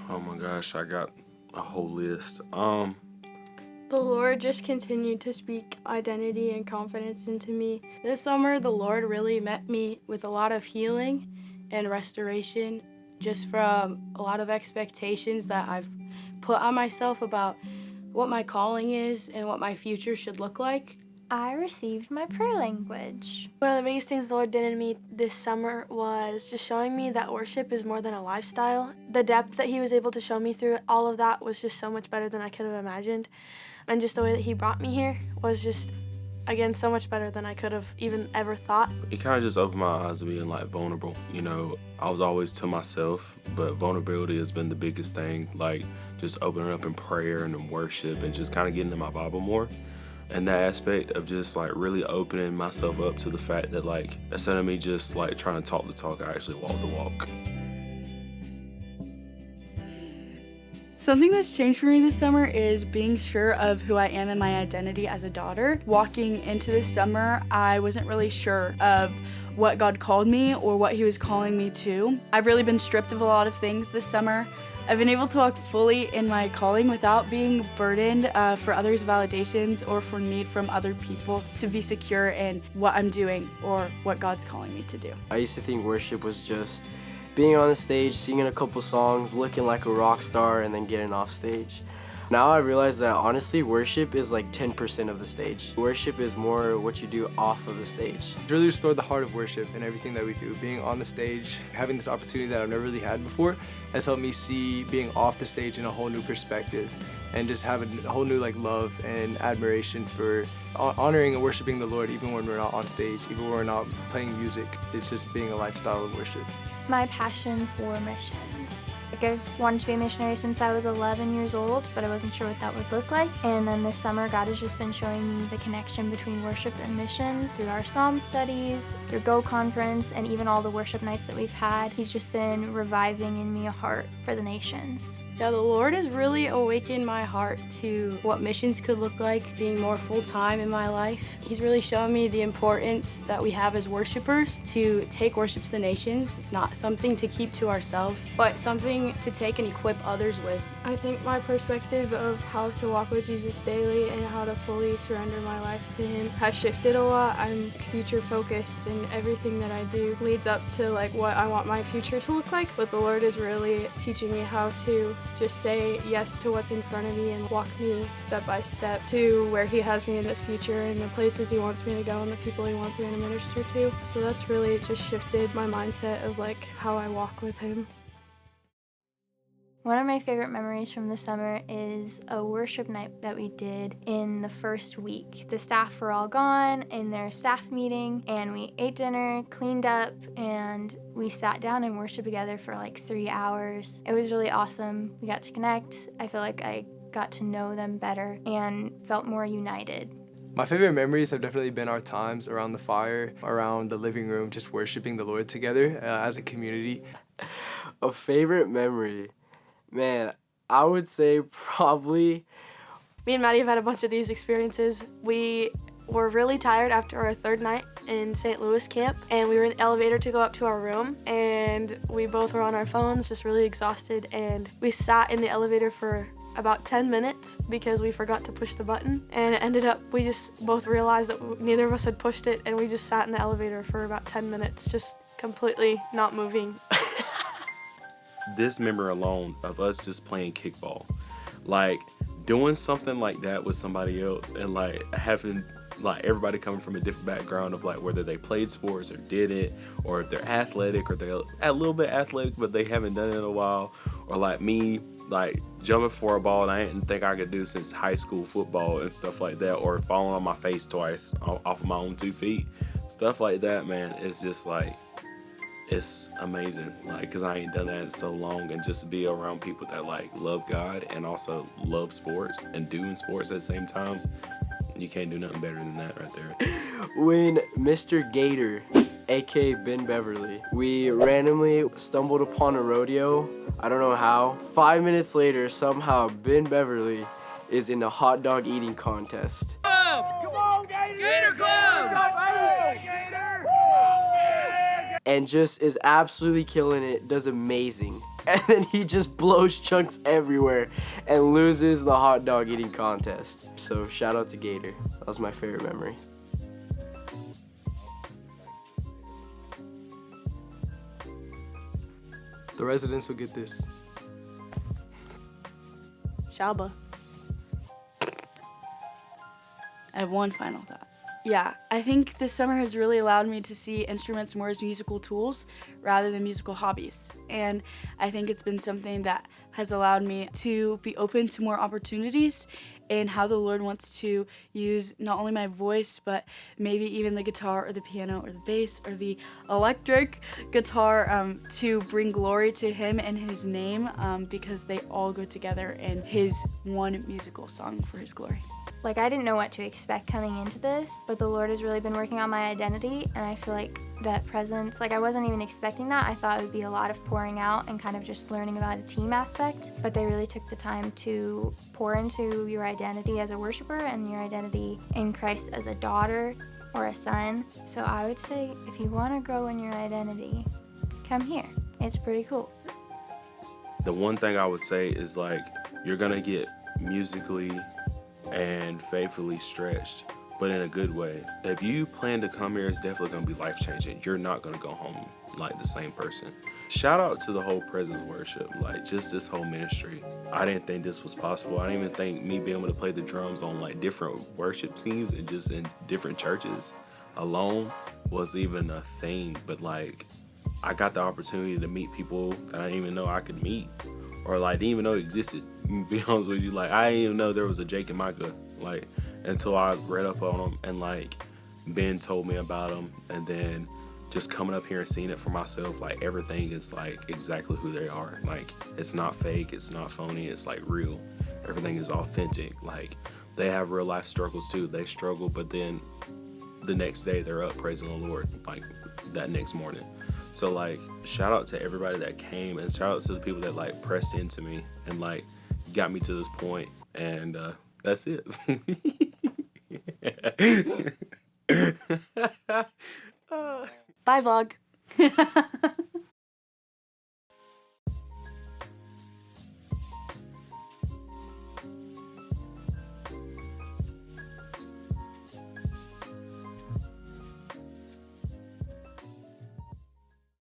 Oh my gosh, I got a whole list. The Lord just continued to speak identity and confidence into me. This summer, the Lord really met me with a lot of healing and restoration just from a lot of expectations that I've put on myself about what my calling is and what my future should look like. I received my prayer language. One of the biggest things the Lord did in me this summer was just showing me that worship is more than a lifestyle. The depth that He was able to show me through all of that was just so much better than I could have imagined. And just the way that He brought me here was just, again, so much better than I could have even ever thought. It kind of just opened my eyes to being like vulnerable. You know, I was always to myself, but vulnerability has been the biggest thing. Like just opening up in prayer and in worship and just kind of getting in my Bible more. And that aspect of just like really opening myself up to the fact that like instead of me just like trying to talk the talk, I actually walk the walk. Something that's changed for me this summer is being sure of who I am and my identity as a daughter. Walking into this summer, I wasn't really sure of what God called me or what He was calling me to. I've really been stripped of a lot of things this summer. I've been able to walk fully in my calling without being burdened for others' validations or for need from other people to be secure in what I'm doing or what God's calling me to do. I used to think worship was just being on the stage, singing a couple songs, looking like a rock star, and then getting off stage. Now I realize that honestly, worship is like 10% of the stage. Worship is more what you do off of the stage. It's really restored the heart of worship in everything that we do. Being on the stage, having this opportunity that I've never really had before, has helped me see being off the stage in a whole new perspective, and just having a whole new like love and admiration for honoring and worshiping the Lord even when we're not on stage, even when we're not playing music. It's just being a lifestyle of worship. My passion for missions. Like I've wanted to be a missionary since I was 11 years old, but I wasn't sure what that would look like. And then this summer, God has just been showing me the connection between worship and missions through our psalm studies, through Go Conference, and even all the worship nights that we've had. He's just been reviving in me a heart for the nations. Yeah, the Lord has really awakened my heart to what missions could look like, being more full-time in my life. He's really shown me the importance that we have as worshipers to take worship to the nations. It's not something to keep to ourselves, but something to take and equip others with. I think my perspective of how to walk with Jesus daily and how to fully surrender my life to Him has shifted a lot. I'm future focused and everything that I do leads up to like what I want my future to look like. But the Lord is really teaching me how to just say yes to what's in front of me and walk me step by step to where He has me in the future and the places He wants me to go and the people He wants me to minister to. So that's really just shifted my mindset of like how I walk with Him. One of my favorite memories from the summer is a worship night that we did in the first week. The staff were all gone in their staff meeting, and we ate dinner, cleaned up, and we sat down and worshiped together for like 3 hours. It was really awesome. We got to connect. I feel like I got to know them better and felt more united. My favorite memories have definitely been our times around the fire, around the living room, just worshiping the Lord together as a community. A favorite memory? Man, I would say probably... Me and Maddie have had a bunch of these experiences. We were really tired after our third night in St. Louis camp, and we were in the elevator to go up to our room, and we both were on our phones, just really exhausted, and we sat in the elevator for about 10 minutes because we forgot to push the button, and it ended up we just both realized that neither of us had pushed it, and we just sat in the elevator for about 10 minutes, just completely not moving. This memory alone of us just playing kickball, like doing something like that with somebody else and like having like everybody coming from a different background of like whether they played sports or did it, or if they're athletic or they're a little bit athletic but they haven't done it in a while, or like me like jumping for a ball that I didn't think I could do since high school football and stuff like that, or falling on my face twice off of my own 2 feet, stuff like that, man. It's just like it's amazing, like, because I ain't done that in so long, and just to be around people that like love God and also love sports and doing sports at the same time, you can't do nothing better than that right there. When Mr. Gator, aka Ben Beverly, we randomly stumbled upon a rodeo, I don't know how. 5 minutes later, somehow Ben Beverly is in a hot dog eating contest. Come on, Gator! Gator Club! And just is absolutely killing it, does amazing. and then he just blows chunks everywhere and loses the hot dog eating contest. So shout out to Gator. That was my favorite memory. The residents will get this. Shalba. I have one final thought. Yeah, I think this summer has really allowed me to see instruments more as musical tools rather than musical hobbies. And I think it's been something that has allowed me to be open to more opportunities in how the Lord wants to use not only my voice, but maybe even the guitar or the piano or the bass or the electric guitar to bring glory to Him and His name because they all go together in His one musical song for His glory. Like, I didn't know what to expect coming into this, but the Lord has really been working on my identity, and I feel like that presence, like, I wasn't even expecting that. I thought it would be a lot of pouring out and kind of just learning about a team aspect, but they really took the time to pour into your identity as a worshiper and your identity in Christ as a daughter or a son. So I would say, if you want to grow in your identity, come here. It's pretty cool. The one thing I would say is, like, you're gonna get musically and faithfully stretched, but in a good way. If you plan to come here, it's definitely gonna be life-changing. You're not gonna go home like the same person. Shout out to the whole Presence Worship, like just this whole ministry. I didn't think this was possible. I didn't even think me being able to play the drums on like different worship teams and just in different churches alone was even a thing. But like, I got the opportunity to meet people that I didn't even know I could meet, or like didn't even know existed. To be honest with you, like I didn't even know there was a Jake and Micah, like until I read up on them and like Ben told me about them, and then just coming up here and seeing it for myself, like everything is like exactly who they are. Like it's not fake, it's not phony, it's like real. Everything is authentic. Like they have real life struggles too. They struggle, but then the next day they're up praising the Lord, like that next morning. So like shout out to everybody that came, and shout out to the people that like pressed into me and like got me to this point, and that's it. Bye, vlog.